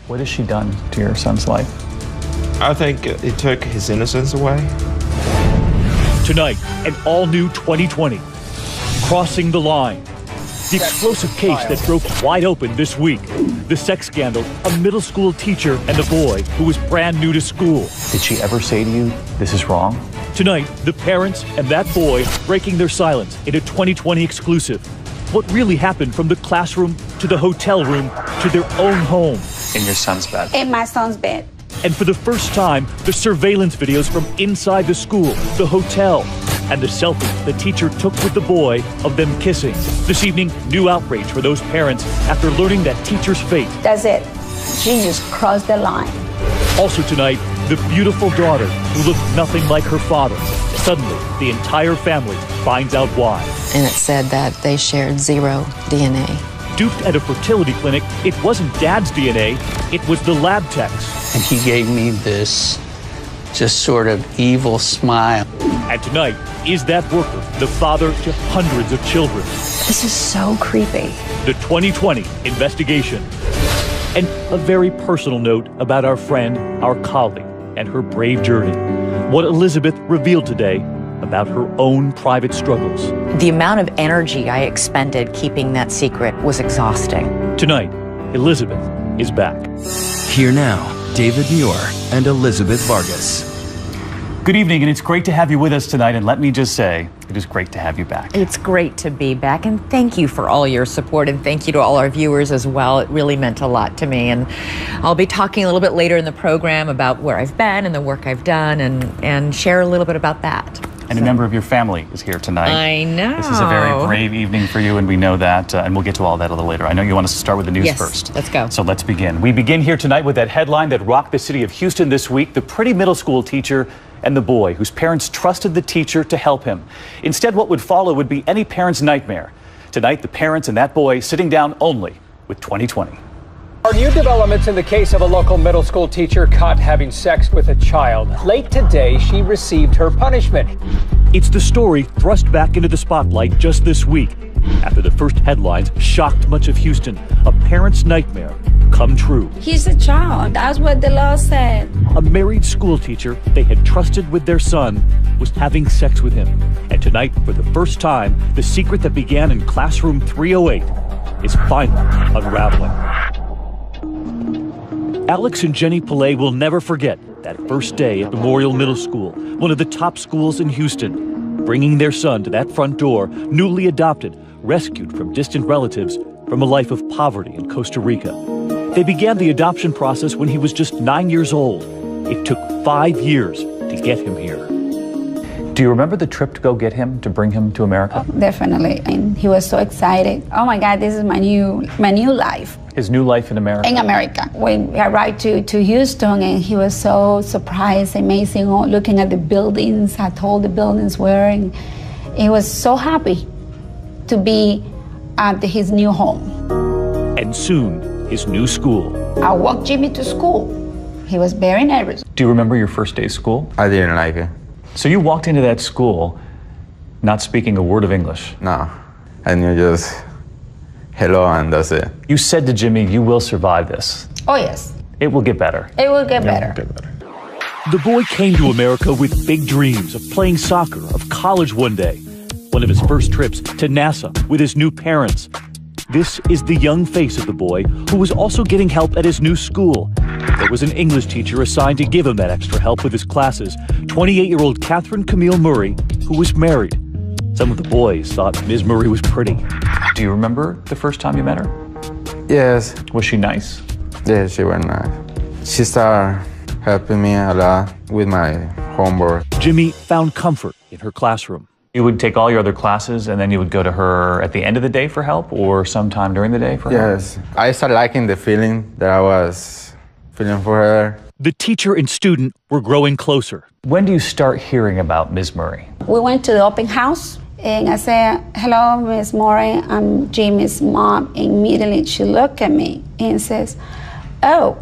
What has she done to your son's life? I think it took his innocence away. Tonight, an all-new 2020, Crossing the Line. The explosive case that broke wide open this week. The sex scandal, a middle school teacher and a boy who was brand new to school. Did she ever say to you, this is wrong? Tonight, the parents and that boy breaking their silence in a 2020 exclusive. What really happened from the classroom to the hotel room to their own home. In your son's bed? In my son's bed. And for the first time, the surveillance videos from inside the school, the hotel, and the selfie the teacher took with the boy of them kissing. This evening, new outrage for those parents after learning that teacher's fate. That's it. She just crossed the line. Also tonight, the beautiful daughter who looked nothing like her father. Suddenly, the entire family finds out why. And it said that they shared 0 DNA. Duped at a fertility clinic, it wasn't Dad's DNA, it was the lab tech's. And he gave me this just sort of evil smile. And tonight, is that worker the father to hundreds of children? This is so creepy. The 2020 investigation. And a very personal note about our friend, our colleague, and her brave journey. What Elizabeth revealed today about her own private struggles. The amount of energy I expended keeping that secret was exhausting. Tonight, Elizabeth is back. Here now, David Muir and Elizabeth Vargas. Good evening, and it's great to have you with us tonight. And let me just say, it is great to have you back. It's great to be back, and thank you for all your support, and thank you to all our viewers as well. It really meant a lot to me, and I'll be talking a little bit later in the program about where I've been and the work I've done, and share a little bit about that. And a member of your family is here tonight. I know. This is a very brave evening for you, and we know that, and we'll get to all that a little later. I know you want us to start with the news first. Let's go. So let's begin. We begin here tonight with that headline that rocked the city of Houston this week, the pretty middle school teacher and the boy whose parents trusted the teacher to help him. Instead, what would follow would be any parent's nightmare. Tonight, the parents and that boy sitting down only with 2020. Are new developments in the case of a local middle school teacher caught having sex with a child. Late today, she received her punishment. It's the story thrust back into the spotlight just this week after the first headlines shocked much of Houston. A parent's nightmare come true. He's a child. That's what the law said. A married school teacher they had trusted with their son was having sex with him. And tonight, for the first time, the secret that began in classroom 308 is finally unraveling. Alex and Jenny Pillay will never forget that first day at Memorial Middle School, one of the top schools in Houston, bringing their son to that front door, newly adopted, rescued from distant relatives from a life of poverty in Costa Rica. They began the adoption process when he was just 9 years old. It took 5 years to get him here. Do you remember the trip to go get him, to bring him to America? Oh, definitely. And he was so excited. Oh my God, this is my new life. His new life in America? In America. When we arrived to Houston, and he was so surprised, amazing, looking at the buildings, how tall the buildings were, and he was so happy to be at his new home. And soon, his new school. I walked Jimmy to school. He was very nervous. Do you remember your first day of school? I didn't like it. So you walked into that school not speaking a word of English? No, I knew just hello and that's it. You said to Jimmy, you will survive this. Oh yes. It will get better. It will get better. The boy came to America with big dreams of playing soccer, of college one day. One of his first trips to NASA with his new parents. This is the young face of the boy who was also getting help at his new school. There was an English teacher assigned to give him that extra help with his classes, 28-year-old Catherine Camille Murray, who was married. Some of the boys thought Ms. Murray was pretty. Do you remember the first time you met her? Yes. Was she nice? Yeah, she was nice. She started helping me a lot with my homework. Jimmy found comfort in her classroom. You would take all your other classes and then you would go to her at the end of the day for help or sometime during the day for help? Yes. I started liking the feeling that I was feeling for her. The teacher and student were growing closer. When do you start hearing about Ms. Murray? We went to the open house and I said, hello, Ms. Murray, I'm Jimmy's mom. And immediately she looked at me and says, oh,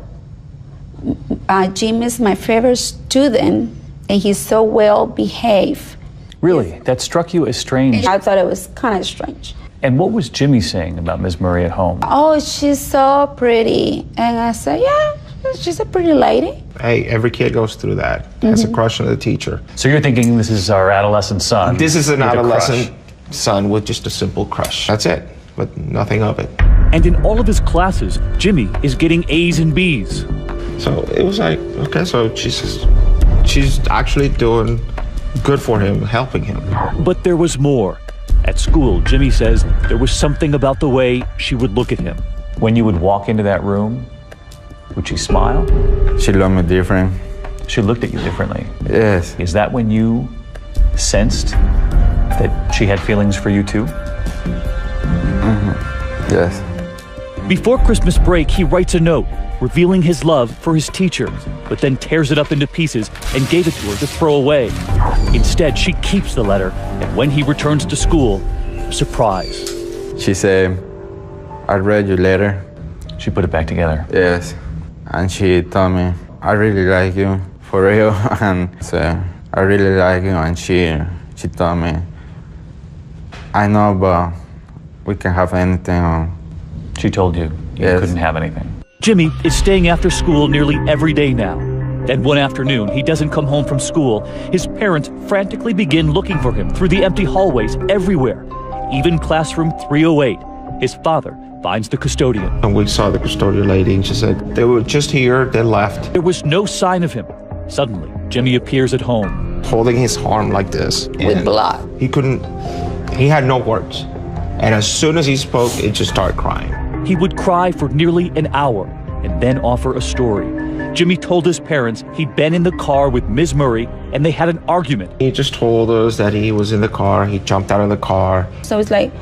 Jimmy's my favorite student and he's so well behaved. Really? That struck you as strange? I thought it was kind of strange. And what was Jimmy saying about Ms. Murray at home? Oh, she's so pretty. And I said, yeah, she's a pretty lady. Hey, every kid goes through that. Has a crush on the teacher. So you're thinking this is our adolescent son? This is an with a adolescent crush. son with just a simple crush. That's it, but nothing of it. And in all of his classes, Jimmy is getting A's and B's. So it was like, okay, so she's actually doing good for him, helping him. But there was more. At school, Jimmy says there was something about the way she would look at him. When you would walk into that room, would she smile? She loved me different. She looked at you differently. Yes. Is that when you sensed that she had feelings for you too? Yes. Before Christmas break, he writes a note revealing his love for his teacher, but then tears it up into pieces and gave it to her to throw away. Instead, she keeps the letter, and when he returns to school, surprise. She said, I read your letter. She put it back together. Yes. And she told me, I really like you, for real. And so I really like you. And she told me, I know, but we can have anything. She told you Yes. couldn't have anything. Jimmy is staying after school nearly every day now. Then one afternoon, he doesn't come home from school. His parents frantically begin looking for him through the empty hallways everywhere, even classroom 308. His father finds the custodian. And we saw the custodial lady, and she said, they were just here, they left. There was no sign of him. Suddenly, Jimmy appears at home. Holding his arm like this. With blood. He had no words. And as soon as he spoke, it just started crying. He would cry for nearly an hour and then offer a story. Jimmy told his parents he'd been in the car with Ms. Murray and they had an argument. He just told us that he was in the car, he jumped out of the car. So it's like,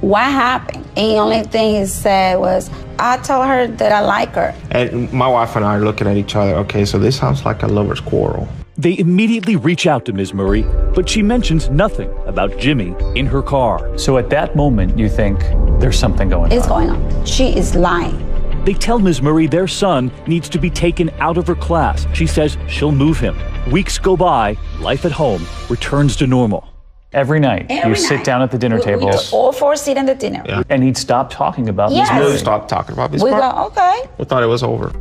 what happened? And the only thing he said was, I told her that I like her. And my wife and I are looking at each other, okay, so this sounds like a lover's quarrel. They immediately reach out to Ms. Murray, but she mentions nothing about Jimmy in her car. So at that moment, you think there's something going on. It's going on. She is lying. They tell Ms. Murray their son needs to be taken out of her class. She says she'll move him. Weeks go by, life at home returns to normal. Every night, you sit down at the dinner table. We all four sit in the dinner. Yeah. And he'd stop talking about Yes. Ms. We Murray. stopped talking about this We part. go, okay. We thought it was over.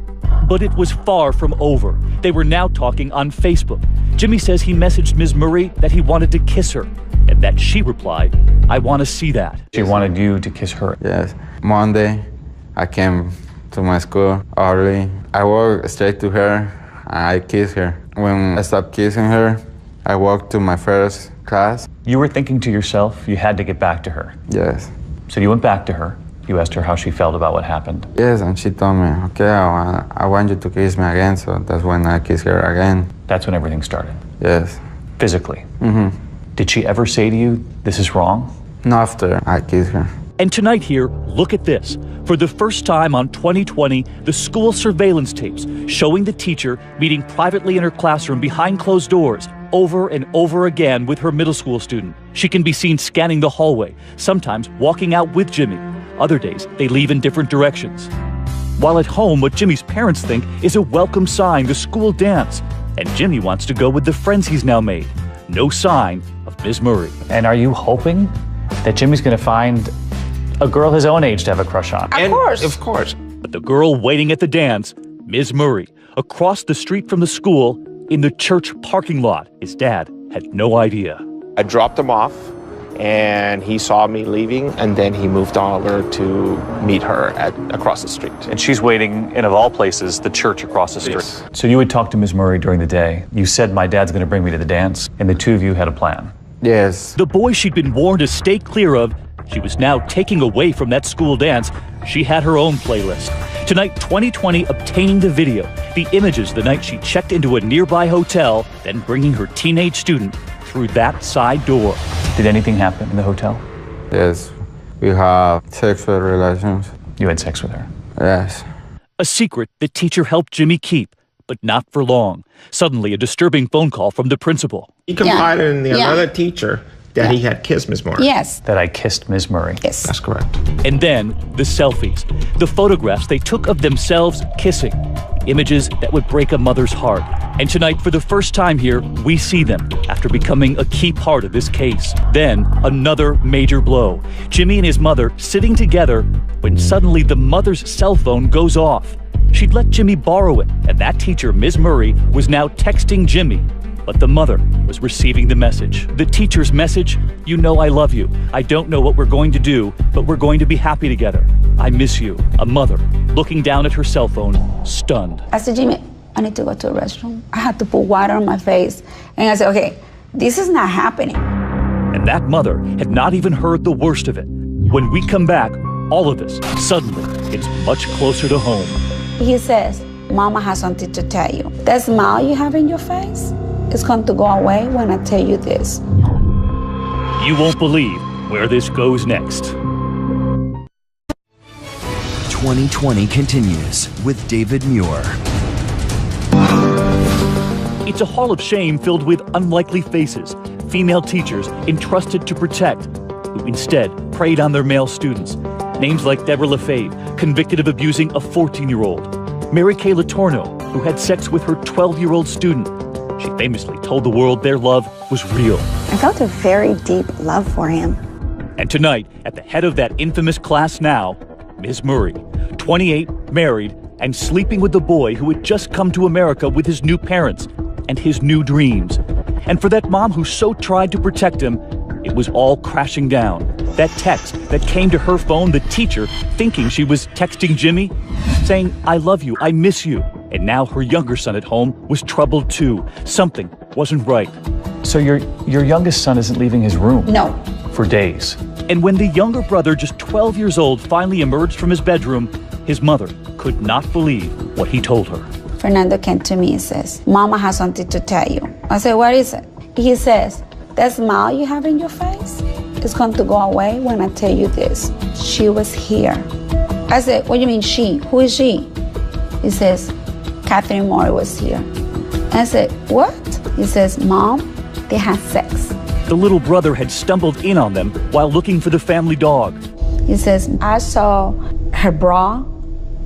But it was far from over. They were now talking on Facebook. Jimmy says he messaged Ms. Murray that he wanted to kiss her, and that she replied, I want to see that. She wanted you to kiss her. Yes. Monday, I came to my school early. I walked straight to her, and I kissed her. When I stopped kissing her, I walked to my first class. You were thinking to yourself you had to get back to her. Yes. So you went back to her. You asked her how she felt about what happened. Yes, and she told me, okay, I want you to kiss me again. So that's when I kissed her again. That's when everything started. Yes. Physically. Did she ever say to you, this is wrong? No, after I kissed her. And tonight here, look at this. For the first time on 2020, the school surveillance tapes showing the teacher meeting privately in her classroom behind closed doors over and over again with her middle school student. She can be seen scanning the hallway, sometimes walking out with Jimmy. Other days, they leave in different directions. While at home, what Jimmy's parents think is a welcome sign, the school dance. And Jimmy wants to go with the friends he's now made. No sign of Ms. Murray. And are you hoping that Jimmy's going to find a girl his own age to have a crush on? And course. Of course. But the girl waiting at the dance, Ms. Murray, across the street from the school, in the church parking lot. His dad had no idea. I dropped him off, and he saw me leaving, and then he moved over to meet her across the street. And she's waiting in, of all places, the church across the street. Yes. So you would talk to Ms. Murray during the day. You said, my dad's going to bring me to the dance. And the two of you had a plan. Yes. The boy she'd been warned to stay clear of, she was now taking away from that school dance. She had her own playlist. Tonight, 2020 obtaining the video, the images the night she checked into a nearby hotel, then bringing her teenage student through that side door. Did anything happen in the hotel? Yes. We have sexual relations. You had sex with her. Yes. A secret the teacher helped Jimmy keep, but not for long. Suddenly, a disturbing phone call from the principal. He confided in another teacher that he had kissed Ms. Murray. Yes. That I kissed Ms. Murray. Yes. That's correct. And then the selfies, the photographs they took of themselves kissing, images that would break a mother's heart. And tonight, for the first time here, we see them after becoming a key part of this case. Then, another major blow. Jimmy and his mother sitting together when suddenly the mother's cell phone goes off. She'd let Jimmy borrow it, and that teacher, Ms. Murray, was now texting Jimmy. But the mother was receiving the message. The teacher's message, "You know I love you. I don't know what we're going to do, but we're going to be happy together. I miss you." A mother looking down at her cell phone, stunned. I said, Jimmy, I need to go to the restroom. I had to put water on my face. And I said, okay, this is not happening. And that mother had not even heard the worst of it. When we come back, all of this, suddenly, it's much closer to home. He says, Mama has something to tell you. That smile you have in your face is going to go away when I tell you this. You won't believe where this goes next. 2020 continues with David Muir. It's a hall of shame filled with unlikely faces, female teachers entrusted to protect, who instead preyed on their male students. Names like Deborah LaFave, convicted of abusing a 14-year-old. Mary Kay Letourneau, who had sex with her 12-year-old student. She famously told the world their love was real. I felt a very deep love for him. And tonight, at the head of that infamous class now, Ms. Murray, 28, married, and sleeping with the boy who had just come to America with his new parents and his new dreams. And for that mom who so tried to protect him, it was all crashing down. That text that came to her phone, the teacher, thinking she was texting Jimmy, saying, "I love you, I miss you." And now her younger son at home was troubled too. Something wasn't right. So your youngest son isn't leaving his room? No. For days. And when the younger brother, just 12 years old, finally emerged from his bedroom, his mother could not believe what he told her. Fernando came to me and says, Mama has something to tell you. I said, what is it? He says, that smile you have in your face is going to go away when I tell you this. She was here. I said, what do you mean she? Who is she? He says, Catherine Murray was here. I said, what? He says, Mom, they had sex. The little brother had stumbled in on them while looking for the family dog. He says, I saw her bra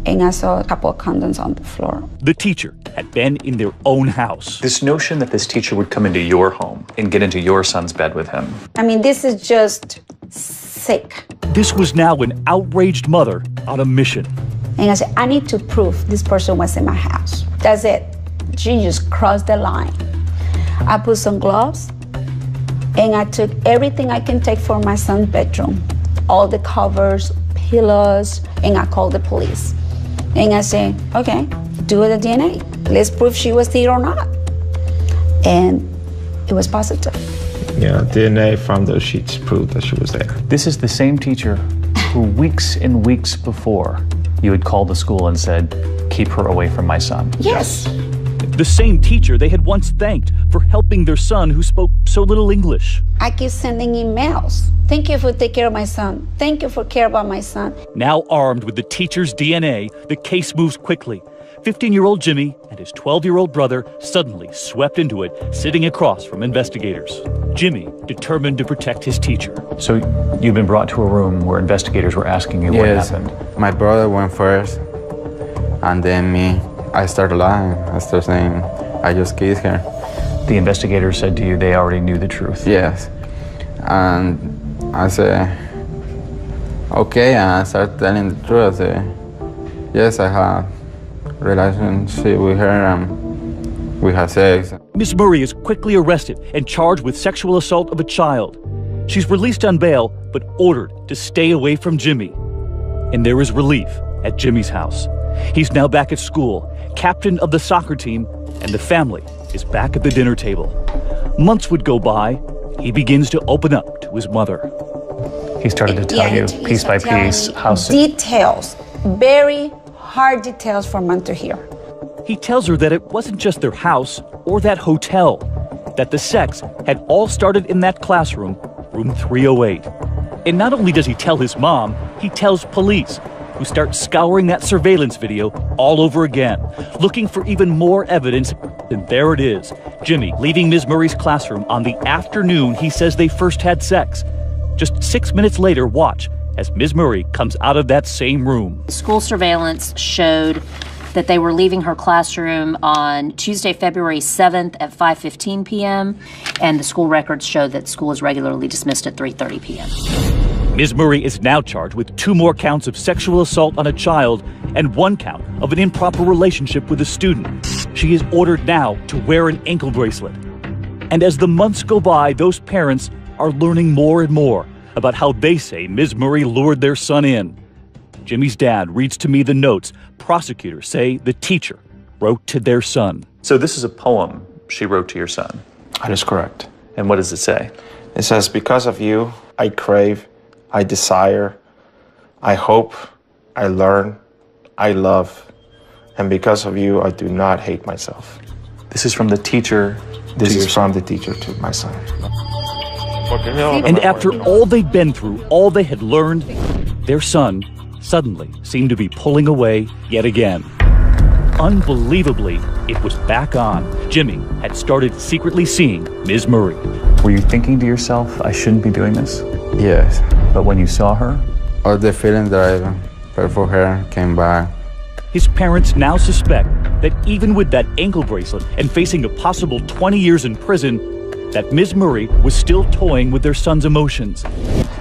and I saw a couple of condoms on the floor. The teacher had been in their own house. This notion that this teacher would come into your home and get into your son's bed with him. I mean, this is just sick. This was now an outraged mother on a mission. And I said, I need to prove this person was in my house. That's it. She just crossed the line. I put some gloves and I took everything I can take from my son's bedroom. All the covers, pillows, and I called the police. And I said, okay, do the DNA. Let's prove she was there or not. And it was positive. Yeah, DNA from those sheets proved that she was there. This is the same teacher who weeks and weeks before you had called the school and said, keep her away from my son. Yes. The same teacher they had once thanked for helping their son who spoke so little English. I keep sending emails. Thank you for taking care of my son. Thank you for caring about my son. Now armed with the teacher's DNA, the case moves quickly. 15-year-old Jimmy and his 12-year-old brother suddenly swept into it, sitting across from investigators. Jimmy determined to protect his teacher. So you've been brought to a room where investigators were asking you what happened. My brother went first, and then me. I started lying. I started saying, I just kissed her. The investigators said to you they already knew the truth. Yes. And I said, okay, and I started telling the truth. I said, yes, I had a relationship with her and we had sex. Ms. Murray is quickly arrested and charged with sexual assault of a child. She's released on bail, but ordered to stay away from Jimmy. And there is relief at Jimmy's house. He's now back at school, captain of the soccer team, and the family is back at the dinner table. Months would go by. He begins to open up to his mother. He started to tell you piece by piece how details, very hard details for Mom to hear. He tells her that it wasn't just their house or that hotel, that the sex had all started in that classroom, room 308. And not only does he tell his mom, he tells police, who start scouring that surveillance video all over again, looking for even more evidence. And there it is, Jimmy leaving Ms. Murray's classroom on the afternoon he says they first had sex. Just 6 minutes later, watch as Ms. Murray comes out of that same room. School surveillance showed that they were leaving her classroom on Tuesday, February 7th at 5:15 p.m., and the school records show that school is regularly dismissed at 3:30 p.m. Ms. Murray is now charged with 2 more counts of sexual assault on a child and 1 count of an improper relationship with a student. She is ordered now to wear an ankle bracelet. And as the months go by, those parents are learning more and more about how they say Ms. Murray lured their son in. Jimmy's dad reads to me the notes prosecutors say the teacher wrote to their son. So this is a poem she wrote to your son. That is correct. And what does it say? It says, because of you, I crave, I desire, I hope, I learn, I love, and because of you, I do not hate myself. This is from the teacher. This is from the teacher to my son. And after all they'd been through, all they had learned, their son suddenly seemed to be pulling away yet again. Unbelievably, it was back on. Jimmy had started secretly seeing Ms. Murray. Were you thinking to yourself, I shouldn't be doing this? Yes. But when you saw her? All the feelings that I felt for her came back. His parents now suspect that even with that ankle bracelet and facing a possible 20 years in prison, that Ms. Murray was still toying with their son's emotions.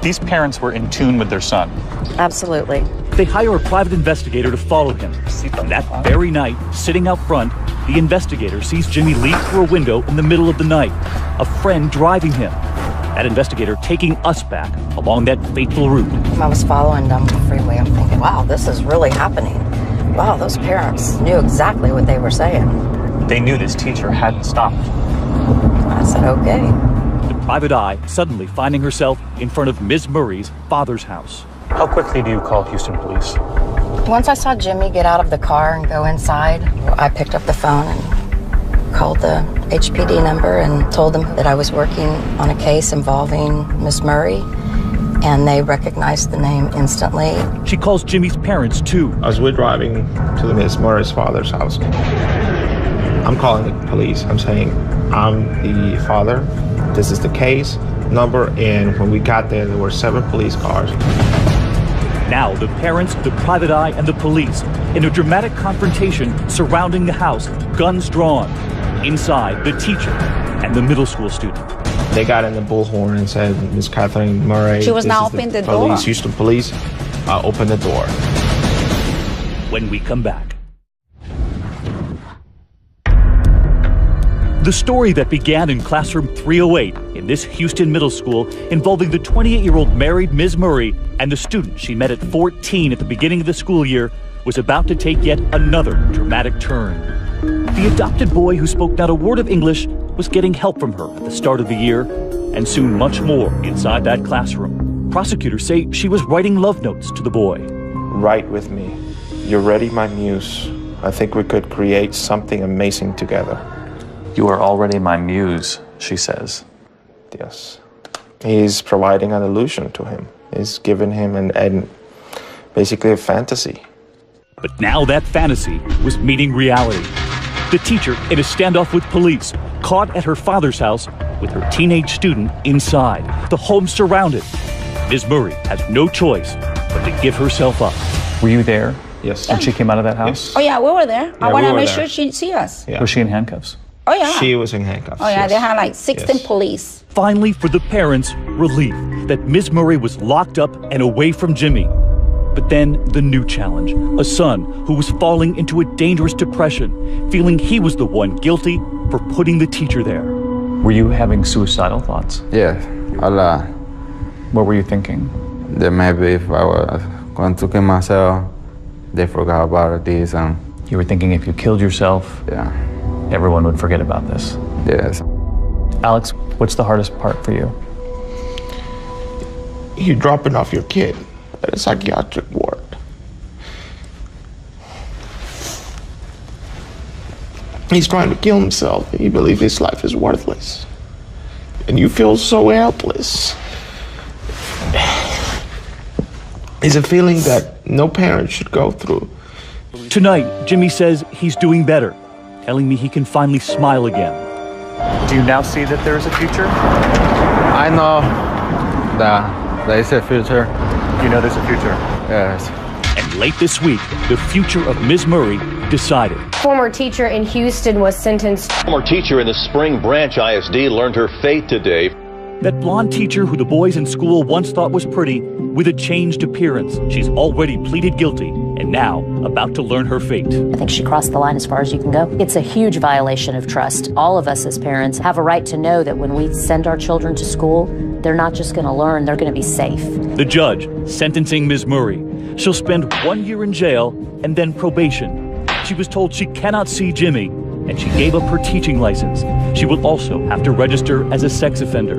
These parents were in tune with their son. Absolutely. They hire a private investigator to follow him. And that very night, sitting out front, the investigator sees Jimmy leap through a window in the middle of the night, a friend driving him. That investigator taking us back along that fateful route. I was following down the freeway. I'm thinking, wow, this is really happening. Wow, those parents knew exactly what they were saying. They knew this teacher hadn't stopped. I said, okay. The private eye suddenly finding herself in front of Ms. Murray's father's house. How quickly do you call Houston police? Once I saw Jimmy get out of the car and go inside, I picked up the phone and called the HPD number and told them that I was working on a case involving Ms. Murray, and they recognized the name instantly. She calls Jimmy's parents too. As we're driving to Ms. Murray's father's house, I'm calling the police. I'm saying, I'm the father. This is the case number. And when we got there were 7 police cars. Now the parents, the private eye, and the police in a dramatic confrontation surrounding the house, guns drawn. Inside, the teacher and the middle school student. They got in the bullhorn and said, Miss Kathleen Murray, she was now opening the door. Houston police, open the door. When we come back. The story that began in classroom 308 in this Houston middle school involving the 28-year-old married Ms. Murray and the student she met at 14 at the beginning of the school year was about to take yet another dramatic turn. The adopted boy who spoke not a word of English was getting help from her at the start of the year, and soon much more inside that classroom. Prosecutors say she was writing love notes to the boy. Write with me. You're ready, my muse. I think we could create something amazing together. You are already my muse, she says. Yes. He's providing an illusion to him. He's giving him an basically a fantasy. But now that fantasy was meeting reality. The teacher in a standoff with police, caught at her father's house with her teenage student inside. The home surrounded. Ms. Murray has no choice but to give herself up. Were you there? Yes. When she came out of that house? Oh yeah, we were there. I want to make sure she see us. Yeah. Was she in handcuffs? Oh yeah. She was in handcuffs. Oh yeah, yes. they had like 16 police. Finally, for the parents, relief that Ms. Murray was locked up and away from Jimmy. But then the new challenge, a son who was falling into a dangerous depression, feeling he was the one guilty for putting the teacher there. Were you having suicidal thoughts? Yes, a lot. What were you thinking? That maybe if I was going to kill myself, they forgot about this. And you were thinking if you killed yourself, yeah, everyone would forget about this. Yes. Alex, what's the hardest part for you? You're dropping off your kid at a psychiatric ward. He's trying to kill himself. He believes his life is worthless. And you feel so helpless. It's a feeling that no parent should go through. Tonight, Jimmy says he's doing better, telling me he can finally smile again. Do you now see that there is a future? I know that there is a future. You know there's a future? Yes. And late this week, the future of Ms. Murray decided. Former teacher in Houston was sentenced. Former teacher in the Spring Branch ISD learned her fate today. That blonde teacher who the boys in school once thought was pretty, with a changed appearance. She's already pleaded guilty and now about to learn her fate. I think she crossed the line as far as you can go. It's a huge violation of trust. All of us as parents have a right to know that when we send our children to school, they're not just going to learn, they're going to be safe. The judge sentencing Ms. Murray. She'll spend 1 year in jail and then probation. She was told she cannot see Jimmy, and she gave up her teaching license. She will also have to register as a sex offender.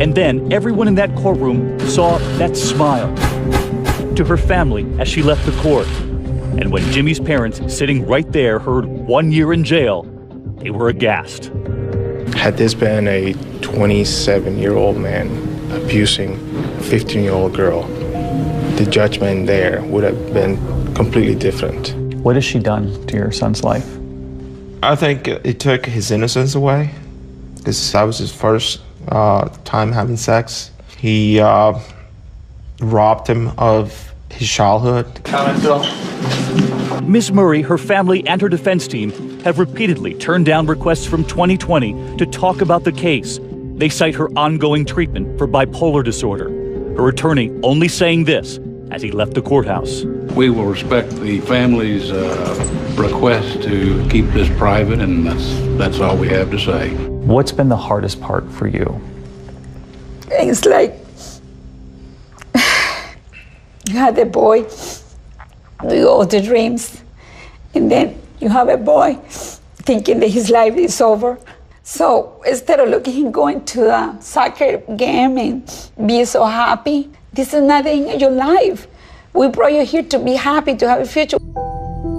And then everyone in that courtroom saw that smile to her family as she left the court. And when Jimmy's parents, sitting right there, heard 1 year in jail, they were aghast. Had this been a 27-year-old man abusing a 15-year-old girl, the judgment there would have been completely different. What has she done to your son's life? I think it took his innocence away, because that was his first time having sex. He robbed him of his childhood. Ms. Murray, her family, and her defense team have repeatedly turned down requests from 2020 to talk about the case. They cite her ongoing treatment for bipolar disorder. Her attorney only saying this as he left the courthouse. We will respect the family's request to keep this private, and that's all we have to say. What's been the hardest part for you? It's like you have a boy with all the dreams, and then you have a boy thinking that his life is over. So instead of looking him going to the soccer game and be so happy, this is nothing in your life. We brought you here to be happy, to have a future.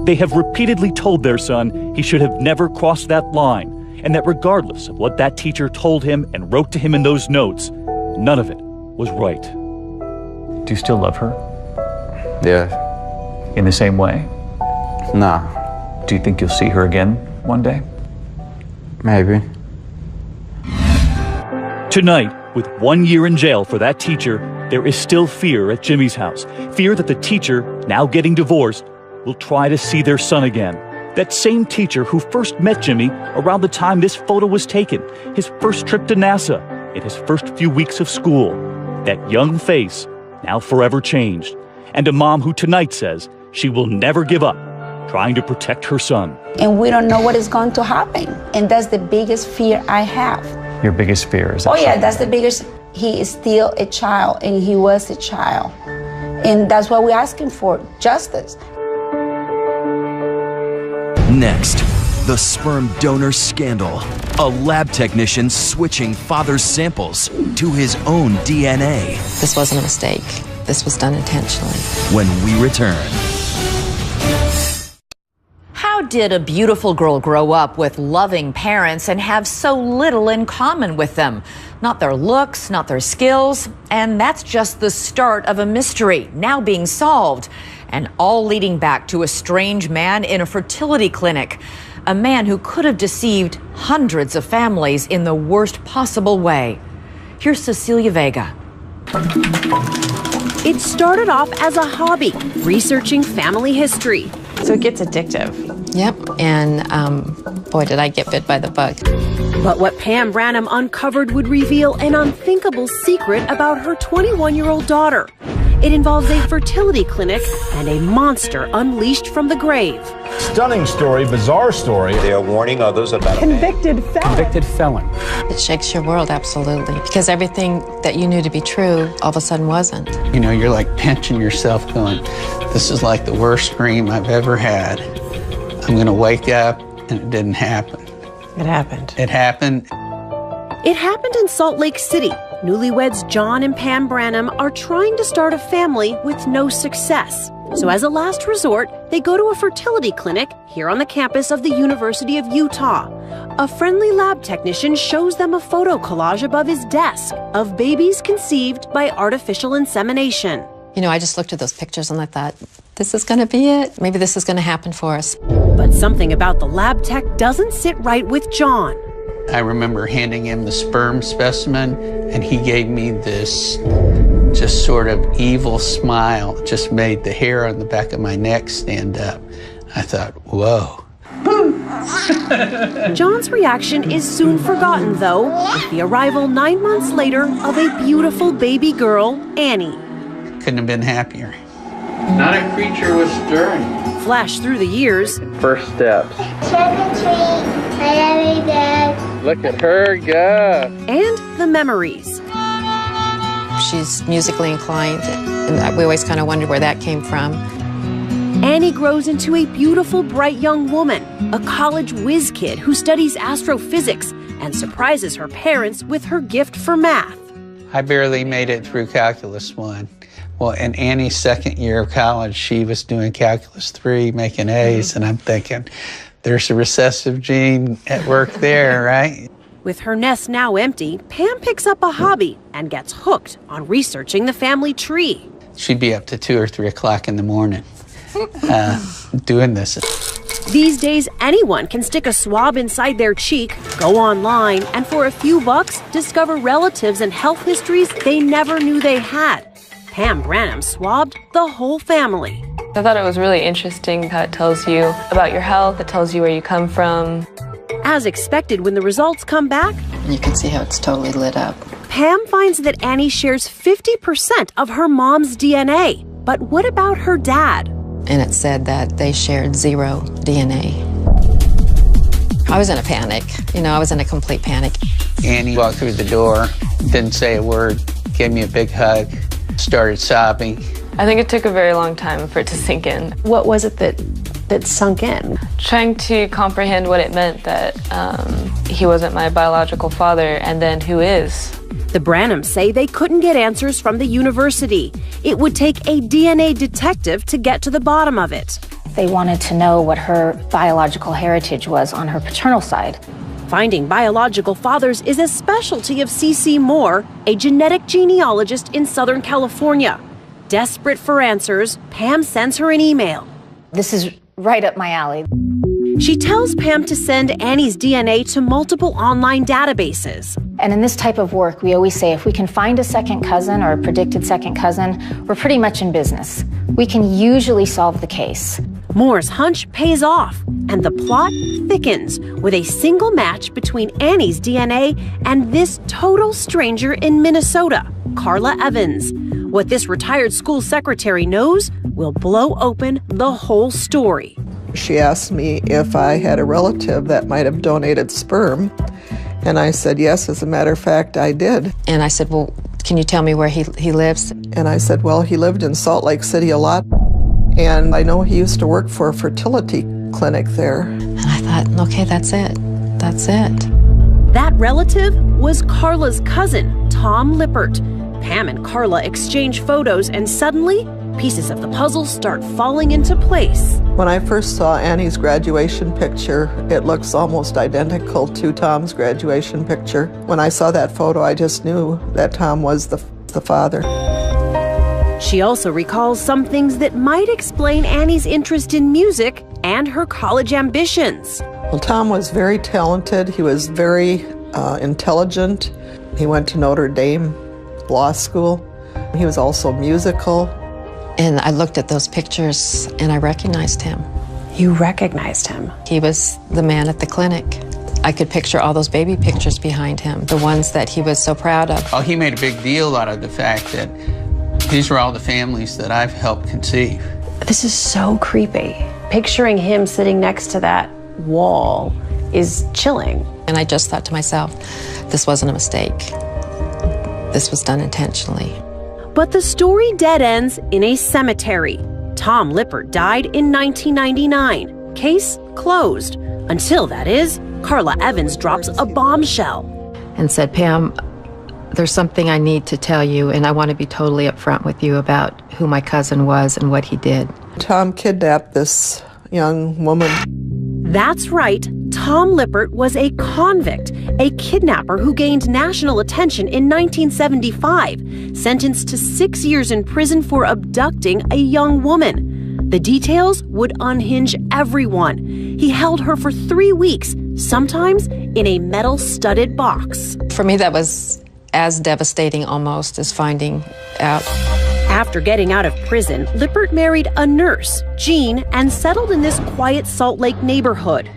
They have repeatedly told their son he should have never crossed that line, and that regardless of what that teacher told him and wrote to him in those notes, none of it was right. Do you still love her? Yeah. In the same way? Nah. Do you think you'll see her again one day? Maybe. Tonight, with 1 year in jail for that teacher, there is still fear at Jimmy's house. Fear that the teacher, now getting divorced, will try to see their son again. That same teacher who first met Jimmy around the time this photo was taken, his first trip to NASA, in his first few weeks of school. That young face, now forever changed. And a mom who tonight says she will never give up, trying to protect her son. And we don't know what is going to happen. And that's the biggest fear I have. Your biggest fear is that? Oh yeah, that's the biggest. He is still a child, and he was a child. And that's what we're asking for, justice. Next, the sperm donor scandal. A lab technician switching father's samples to his own DNA. This wasn't a mistake. This was done intentionally. When we return. How did a beautiful girl grow up with loving parents and have so little in common with them? Not their looks, not their skills, and that's just the start of a mystery now being solved, and all leading back to a strange man in a fertility clinic, a man who could have deceived hundreds of families in the worst possible way. Here's Cecilia Vega. It started off as a hobby, researching family history. So it gets addictive. Yep, and boy, did I get bit by the bug. But what Pam Branham uncovered would reveal an unthinkable secret about her 21-year-old daughter. It involves a fertility clinic and a monster unleashed from the grave. Stunning story, bizarre story. They are warning others about Convicted felon. It shakes your world, absolutely. Because everything that you knew to be true all of a sudden wasn't. You know, you're like pinching yourself going, this is like the worst dream I've ever had. I'm going to wake up, and it didn't happen. It happened. It happened. It happened in Salt Lake City. Newlyweds John and Pam Branham are trying to start a family with no success. So as a last resort, they go to a fertility clinic here on the campus of the University of Utah. A friendly lab technician shows them a photo collage above his desk of babies conceived by artificial insemination. You know, I just looked at those pictures and I thought, this is going to be it. Maybe this is going to happen for us. But something about the lab tech doesn't sit right with John. I remember handing him the sperm specimen, and he gave me this just sort of evil smile. It just made the hair on the back of my neck stand up. I thought, whoa. John's reaction is soon forgotten, though, with the arrival 9 months later of a beautiful baby girl, Annie. Couldn't have been happier. Not a creature was stirring. Flash through the years. First steps. Trick or treat. I love you, Dad. Look at her go. And the memories. She's musically inclined, and we always kind of wondered where that came from. Annie grows into a beautiful, bright young woman, a college whiz kid who studies astrophysics and surprises her parents with her gift for math. I barely made it through Calculus 1. Well, in Annie's second year of college, she was doing Calculus 3, making A's, and I'm thinking, there's a recessive gene at work there, right? With her nest now empty, Pam picks up a hobby and gets hooked on researching the family tree. She'd be up to 2 or 3 o'clock in the morning doing this. These days, anyone can stick a swab inside their cheek, go online, and for a few bucks, discover relatives and health histories they never knew they had. Pam Branham swabbed the whole family. I thought it was really interesting how it tells you about your health, it tells you where you come from. As expected, when the results come back, You can see how it's totally lit up. Pam finds that Annie shares 50% of her mom's DNA. But what about her dad? And it said that they shared 0 DNA. I was in a panic. I was in a complete panic. Annie walked through the door, didn't say a word, gave me a big hug, started sobbing. I think it took a very long time for it to sink in. What was it that sunk in? Trying to comprehend what it meant that he wasn't my biological father, and then who is. The Branhams say they couldn't get answers from the university. It would take a DNA detective to get to the bottom of it. They wanted to know what her biological heritage was on her paternal side. Finding biological fathers is a specialty of C.C. Moore, a genetic genealogist in Southern California. Desperate for answers, Pam sends her an email. This is right up my alley. She tells Pam to send Annie's DNA to multiple online databases. And in this type of work, we always say if we can find a second cousin or a predicted second cousin, we're pretty much in business. We can usually solve the case. Moore's hunch pays off, and the plot thickens with a single match between Annie's DNA and this total stranger in Minnesota, Carla Evans. What this retired school secretary knows will blow open the whole story. She asked me if I had a relative that might have donated sperm, and I said yes, as a matter of fact, I did. And I said, well, can you tell me where he lives? And I said, well, he lived in Salt Lake City a lot, and I know he used to work for a fertility clinic there. And I thought, okay, that's it. That's it. That relative was Carla's cousin, Tom Lippert. Pam and Carla exchange photos, and suddenly, pieces of the puzzle start falling into place. When I first saw Annie's graduation picture, it looks almost identical to Tom's graduation picture. When I saw that photo, I just knew that Tom was the father. She also recalls some things that might explain Annie's interest in music and her college ambitions. Well, Tom was very talented. He was very intelligent. He went to Notre Dame Law School. He was also musical. And I looked at those pictures and I recognized him. You recognized him? He was the man at the clinic. I could picture all those baby pictures behind him, the ones that he was so proud of. Oh, he made a big deal out of the fact that these were all the families that I've helped conceive. This is so creepy. Picturing him sitting next to that wall is chilling. And I just thought to myself, this wasn't a mistake. This was done intentionally. But the story dead ends in a cemetery. Tom Lippert died in 1999. Case closed. Until, that is, Carla Evans drops a bombshell. And said, Pam, there's something I need to tell you, and I want to be totally upfront with you about who my cousin was and what he did. Tom kidnapped this young woman. That's right. Tom Lippert was a convict, a kidnapper who gained national attention in 1975, sentenced to 6 years in prison for abducting a young woman. The details would unhinge everyone. He held her for 3 weeks, sometimes in a metal-studded box. For me, that was as devastating almost as finding out After getting out of prison, Lippert married a nurse, Jean, and settled in this quiet Salt Lake neighborhood.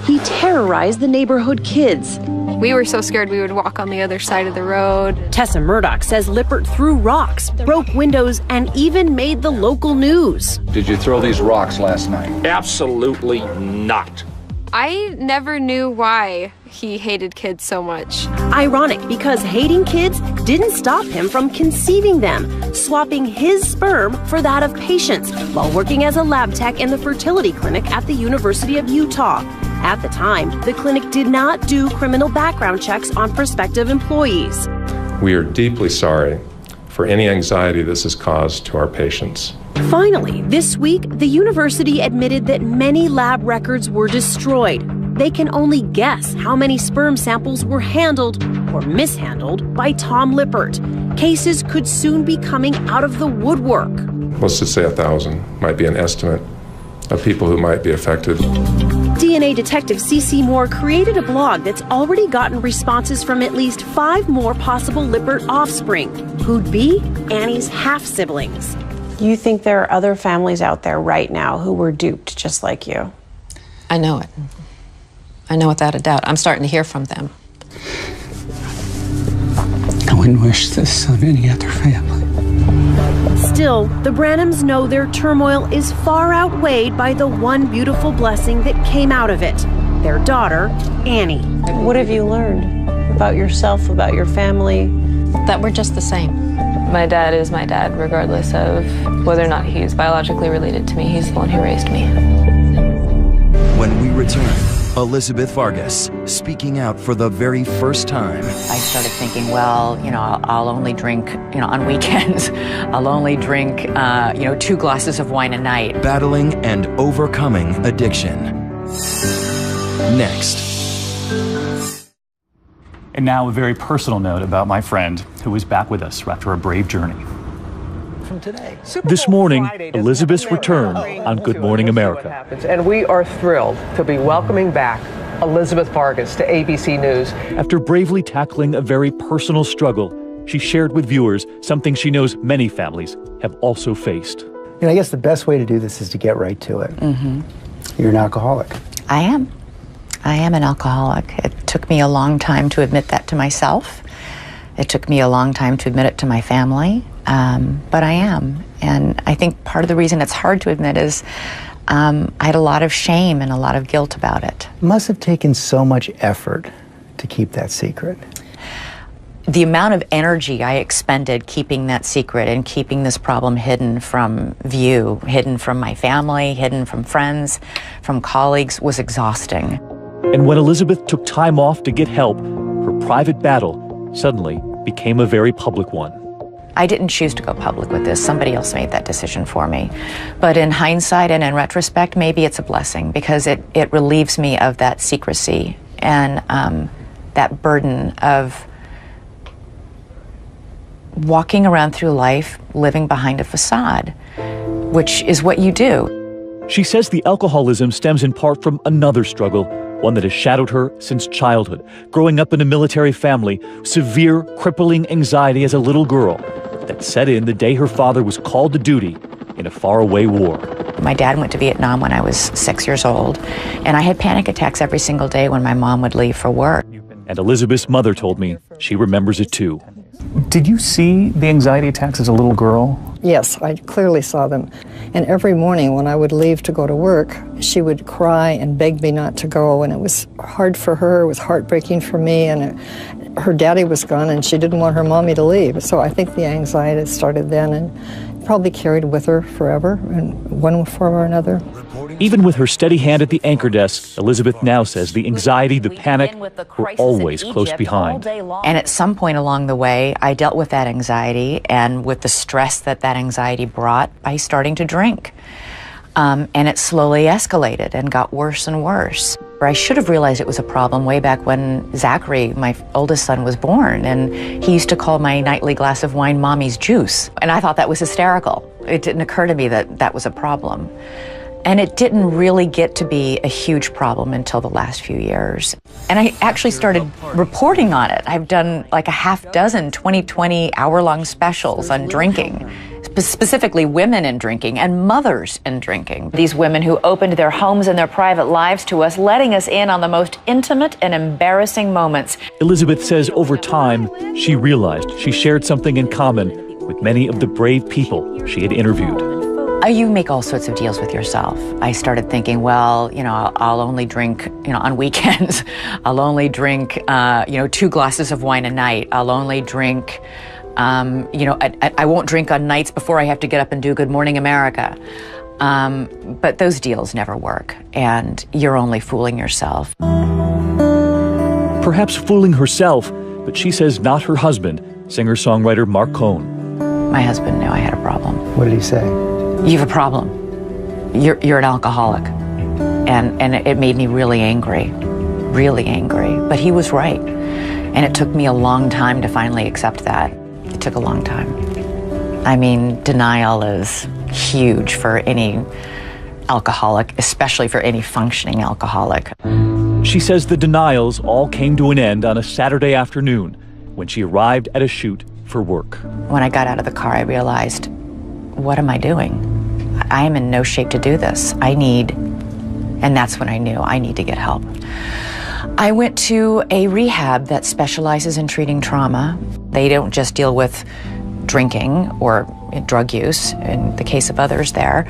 He terrorized the neighborhood kids. We were so scared we would walk on the other side of the road. Tessa Murdoch says Lippert threw rocks, broke windows, and even made the local news. Did you throw these rocks last night? Absolutely not. I never knew why he hated kids so much. Ironic, because hating kids didn't stop him from conceiving them, swapping his sperm for that of patients while working as a lab tech in the fertility clinic at the University of Utah. At the time, the clinic did not do criminal background checks on prospective employees. We are deeply sorry for any anxiety this has caused to our patients. Finally, this week, the university admitted that many lab records were destroyed. They can only guess how many sperm samples were handled or mishandled by Tom Lippert. Cases could soon be coming out of the woodwork. Let's just say 1,000 might be an estimate of people who might be affected. DNA detective CeCe Moore created a blog that's already gotten responses from at least 5 more possible Lippert offspring, who'd be Annie's half-siblings. You think there are other families out there right now who were duped just like you? I know it. I know without a doubt. I'm starting to hear from them. I wouldn't wish this on any other family. Still, the Branhams know their turmoil is far outweighed by the one beautiful blessing that came out of it, their daughter, Annie. What have you learned about yourself, about your family? That we're just the same. My dad is my dad, regardless of whether or not he's biologically related to me. He's the one who raised me. When we return, Elizabeth Vargas speaking out for the very first time. I started thinking, well, I'll only drink, on weekends. I'll only drink, 2 glasses of wine a night. Battling and overcoming addiction. Next. And now a very personal note about my friend who is back with us after a brave journey. From today. This morning, Elizabeth's return on Good Morning America. And we are thrilled to be welcoming back Elizabeth Vargas to ABC News. After bravely tackling a very personal struggle, she shared with viewers something she knows many families have also faced. I guess the best way to do this is to get right to it. Mm-hmm. You're an alcoholic. I am. I am an alcoholic. It took me a long time to admit that to myself. It took me a long time to admit it to my family, but I am. And I think part of the reason it's hard to admit is I had a lot of shame and a lot of guilt about it. It must have taken so much effort to keep that secret. The amount of energy I expended keeping that secret and keeping this problem hidden from view, hidden from my family, hidden from friends, from colleagues, was exhausting. And when Elizabeth took time off to get help, her private battle suddenly became a very public one. I didn't choose to go public with this. Somebody else made that decision for me. But in hindsight and in retrospect, maybe it's a blessing because it relieves me of that secrecy and that burden of walking around through life living behind a facade, which is what you do. She says the alcoholism stems in part from another struggle, one that has shadowed her since childhood, growing up in a military family, severe, crippling anxiety as a little girl that set in the day her father was called to duty in a faraway war. My dad went to Vietnam when I was 6 years old, and I had panic attacks every single day when my mom would leave for work. And Elizabeth's mother told me she remembers it too. Did you see the anxiety attacks as a little girl? Yes, I clearly saw them. And every morning when I would leave to go to work, she would cry and beg me not to go. And it was hard for her, it was heartbreaking for me. And her daddy was gone and she didn't want her mommy to leave. So I think the anxiety started then and probably carried with her forever in one form or another. Even with her steady hand at the anchor desk, Elizabeth now says the anxiety, the panic were always close behind. And at some point along the way, I dealt with that anxiety and with the stress that anxiety brought by starting to drink. And it slowly escalated and got worse and worse. I should have realized it was a problem way back when Zachary, my oldest son, was born. And he used to call my nightly glass of wine mommy's juice. And I thought that was hysterical. It didn't occur to me that that was a problem. And it didn't really get to be a huge problem until the last few years. And I actually started reporting on it. I've done like a half dozen 20/20 hour-long specials on drinking specifically women in drinking and mothers in drinking. These women who opened their homes and their private lives to us, letting us in on the most intimate and embarrassing moments. Elizabeth says over time, she realized she shared something in common with many of the brave people she had interviewed. You make all sorts of deals with yourself. I started thinking, well, I'll only drink, on weekends. I'll only drink, 2 glasses of wine a night. I'll only drink, I won't drink on nights before I have to get up and do Good Morning America. But those deals never work, and you're only fooling yourself. Perhaps fooling herself, but she says not her husband, singer-songwriter Marc Cohn. My husband knew I had a problem. What did he say? You have a problem. You're an alcoholic. And it made me really angry. But he was right. And it took me a long time to finally accept that. It took a long time. I mean, denial is huge for any alcoholic, especially for any functioning alcoholic. She says the denials all came to an end on a Saturday afternoon when she arrived at a shoot for work. When I got out of the car, I realized, what am I doing? I am in no shape to do this. And that's when I knew I need to get help. I went to a rehab that specializes in treating trauma. They don't just deal with drinking or drug use, in the case of others there.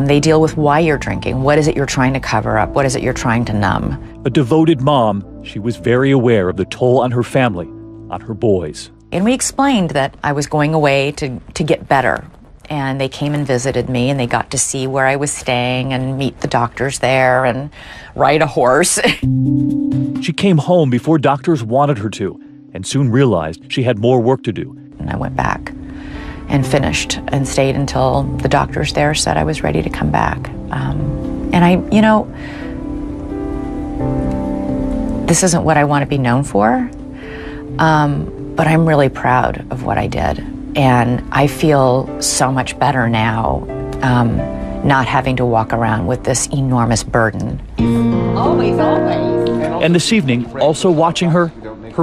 They deal with why you're drinking. What is it you're trying to cover up? What is it you're trying to numb? A devoted mom, she was very aware of the toll on her family, on her boys. And we explained that I was going away to get better. And they came and visited me, and they got to see where I was staying and meet the doctors there and ride a horse. She came home before doctors wanted her to, and soon realized she had more work to do. And I went back and finished and stayed until the doctors there said I was ready to come back. This isn't what I want to be known for, but I'm really proud of what I did. And I feel so much better now, not having to walk around with this enormous burden. Always. And this evening, also watching her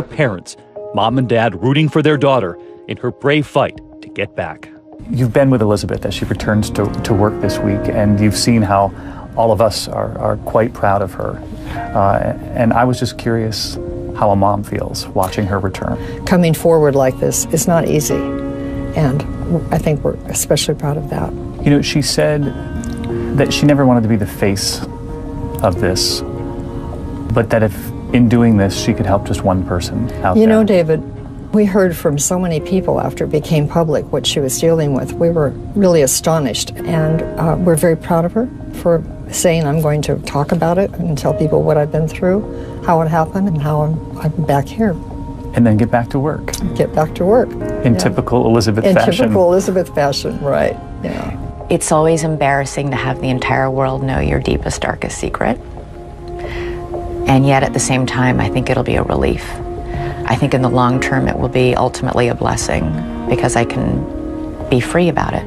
parents, mom and dad rooting for their daughter in her brave fight to get back. You've been with Elizabeth as she returns to work this week, and you've seen how all of us are quite proud of her. And I was just curious how a mom feels watching her return. Coming forward like this is not easy. And I think we're especially proud of that. She said that she never wanted to be the face of this, but that if in doing this she could help just one person out there. David, we heard from so many people after it became public what she was dealing with. We were really astonished, and we're very proud of her for saying, I'm going to talk about it and tell people what I've been through, how it happened, and how I'm back here. And then get back to work. Get back to work. In typical Elizabeth fashion. In typical Elizabeth fashion, right. Yeah. It's always embarrassing to have the entire world know your deepest, darkest secret. And yet at the same time, I think it'll be a relief. I think in the long term, it will be ultimately a blessing because I can be free about it.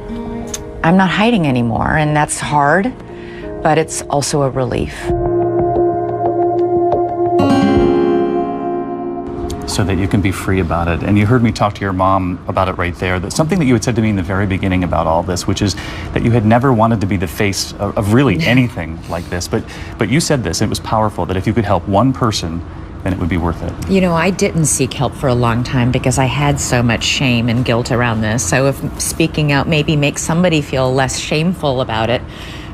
I'm not hiding anymore, and that's hard, but it's also a relief. So that you can be free about it. And you heard me talk to your mom about it right there. That's something that you had said to me in the very beginning about all this, which is that you had never wanted to be the face of really anything like this. But you said this, and it was powerful, that if you could help one person, then it would be worth it. I didn't seek help for a long time because I had so much shame and guilt around this. So if speaking out maybe makes somebody feel less shameful about it,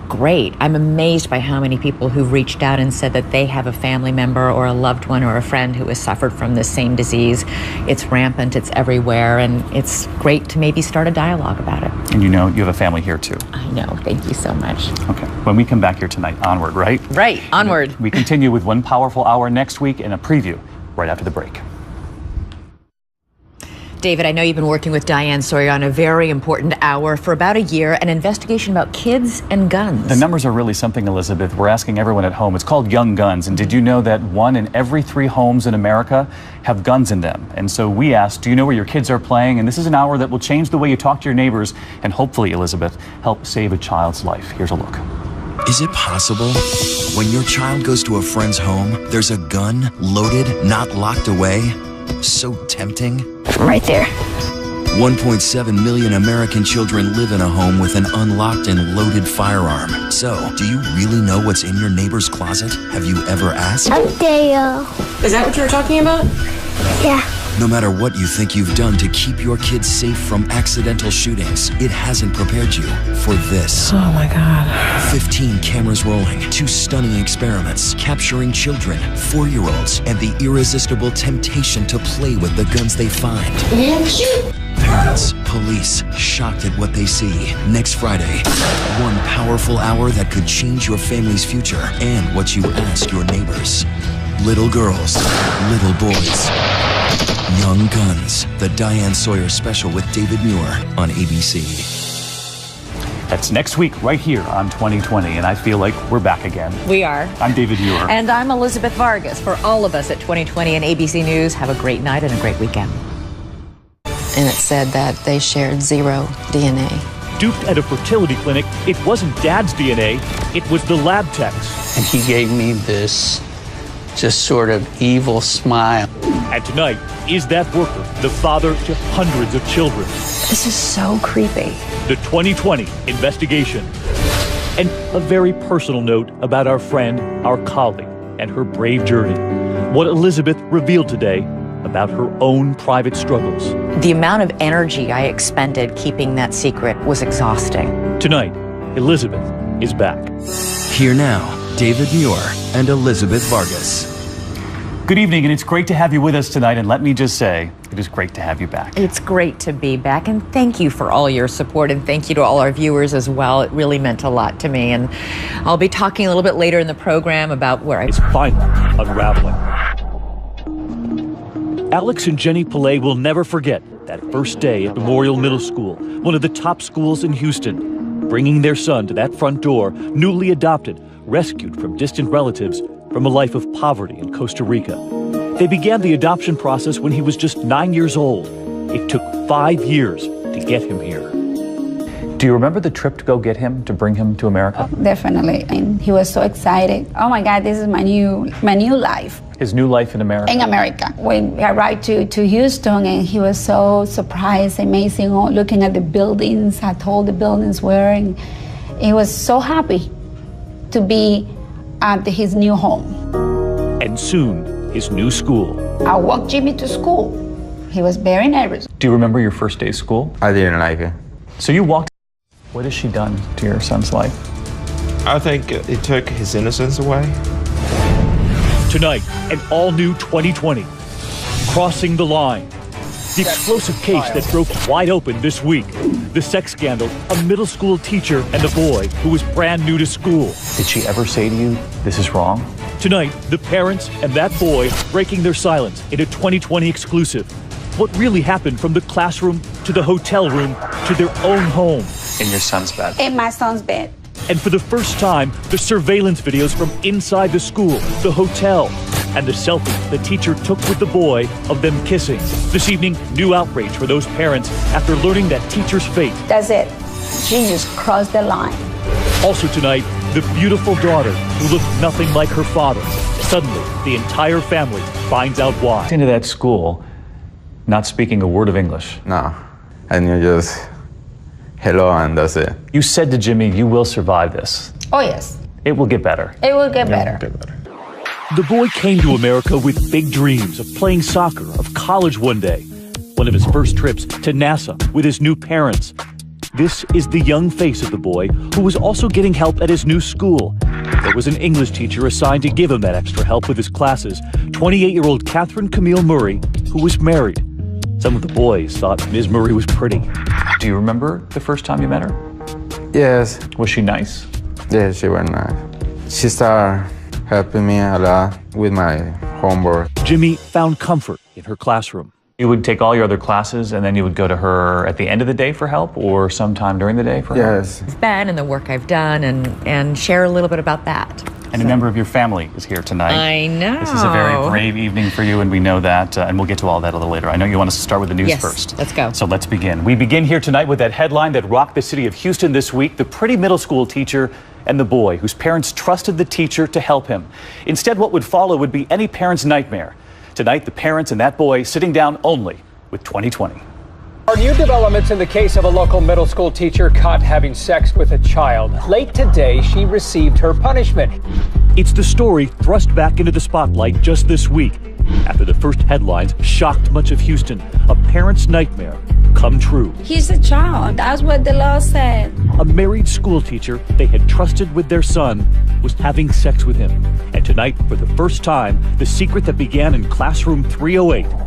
great. I'm amazed by how many people who've reached out and said that they have a family member or a loved one or a friend who has suffered from this same disease. It's rampant, it's everywhere, and it's great to maybe start a dialogue about it. And you have a family here too. I know, thank you so much. Okay, when we come back here tonight, onward, right? Right, onward. We continue with One Powerful Hour next week and a preview right after the break. David, I know you've been working with Diane Sawyer on a very important hour for about a year, an investigation about kids and guns. The numbers are really something, Elizabeth. We're asking everyone at home. It's called Young Guns. And did you know that 1 in every 3 homes in America have guns in them? And so we asked, do you know where your kids are playing? And this is an hour that will change the way you talk to your neighbors and hopefully, Elizabeth, help save a child's life. Here's a look. Is it possible? When your child goes to a friend's home, there's a gun loaded, not locked away? So tempting. Right there. 1.7 million American children live in a home with an unlocked and loaded firearm. So, do you really know what's in your neighbor's closet? Have you ever asked? Dale. Is that what you were talking about? Yeah. No matter what you think you've done to keep your kids safe from accidental shootings, it hasn't prepared you for this. Oh my God. 15 cameras rolling, 2 stunning experiments capturing children, 4-year-olds, and the irresistible temptation to play with the guns they find. Parents, police, shocked at what they see. Next Friday, one powerful hour that could change your family's future and what you ask your neighbors. Little girls, little boys, young guns. The Diane Sawyer special with David Muir on ABC. That's next week right here on 2020, and I feel like we're back again. We are. I'm David Muir. And I'm Elizabeth Vargas. For all of us at 2020 and ABC News, have a great night and a great weekend. And it said that they shared 0 DNA. Duped at a fertility clinic, it wasn't Dad's DNA, it was the lab tech's. And he gave me this just sort of evil smile. And tonight, is that worker the father to hundreds of children? This is so creepy. The 2020 investigation. And a very personal note about our friend, our colleague, and her brave journey. What Elizabeth revealed today about her own private struggles. The amount of energy I expended keeping that secret was exhausting. Tonight, Elizabeth is back. Here now, David Muir and Elizabeth Vargas. Good evening, and it's great to have you with us tonight. And let me just say, it is great to have you back. It's great to be back, and thank you for all your support, and thank you to all our viewers as well. It really meant a lot to me, and I'll be talking a little bit later in the program about where It's finally unraveling. Alex and Jenny Pillay will never forget that first day at Memorial Middle School, one of the top schools in Houston, bringing their son to that front door, newly adopted, rescued from distant relatives, from a life of poverty in Costa Rica. They began the adoption process when he was just 9 years old. It took 5 years to get him here. Do you remember the trip to go get him, to bring him to America? Definitely, and he was so excited. Oh my God, this is my new life. His new life in America? In America. When we arrived to Houston, and he was so surprised, amazing, looking at the buildings, how tall the buildings were, and he was so happy to be at his new home. And soon, his new school. I walked Jimmy to school. He was very nervous. Do you remember your first day of school? I didn't like it. So you walked. What has she done to your son's life? I think it took his innocence away. Tonight, an all-new 2020. Crossing the line. The explosive case that broke wide open this week. The sex scandal, a middle school teacher and a boy who was brand new to school. Did she ever say to you, this is wrong? Tonight, the parents and that boy breaking their silence in a 2020 exclusive. What really happened from the classroom to the hotel room to their own home. In your son's bed. In my son's bed. And for the first time, the surveillance videos from inside the school, the hotel, and the selfie the teacher took with the boy of them kissing. This evening, new outrage for those parents after learning that teacher's fate. That's it. She just crossed the line. Also tonight, the beautiful daughter who looked nothing like her father. Suddenly, the entire family finds out why. Into that school, not speaking a word of English. No, I knew just hello and that's it. You said to Jimmy, you will survive this. Oh, yes. It will get better. It will get better. The boy came to America with big dreams of playing soccer, of college one day. One of his first trips to NASA with his new parents. This is the young face of the boy who was also getting help at his new school. There was an English teacher assigned to give him that extra help with his classes, 28-year-old Catherine Camille Murray, who was married. Some of the boys thought Ms. Murray was pretty. Do you remember the first time you met her? Yes. Was she nice? Yes, she was nice. She started helping me a lot with my homework. Jimmy found comfort in her classroom. You would take all your other classes and then you would go to her at the end of the day for help or sometime during the day for help? Yes. It's been and the work I've done and share a little bit about that. And a member of your family is here tonight. I know. This is a very brave evening for you, and we know that, and we'll get to all that a little later. I know you want us to start with the news first. Let's go. So let's begin. We begin here tonight with that headline that rocked the city of Houston this week, the pretty middle school teacher and the boy whose parents trusted the teacher to help him. Instead, what would follow would be any parent's nightmare. Tonight, the parents and that boy sitting down only with 2020. Are new developments in the case of a local middle school teacher caught having sex with a child. Late today, she received her punishment. It's the story thrust back into the spotlight just this week after the first headlines shocked much of Houston. A parent's nightmare come true. He's a child. That's what the law said. A married school teacher they had trusted with their son was having sex with him. And tonight, for the first time, the secret that began in classroom 308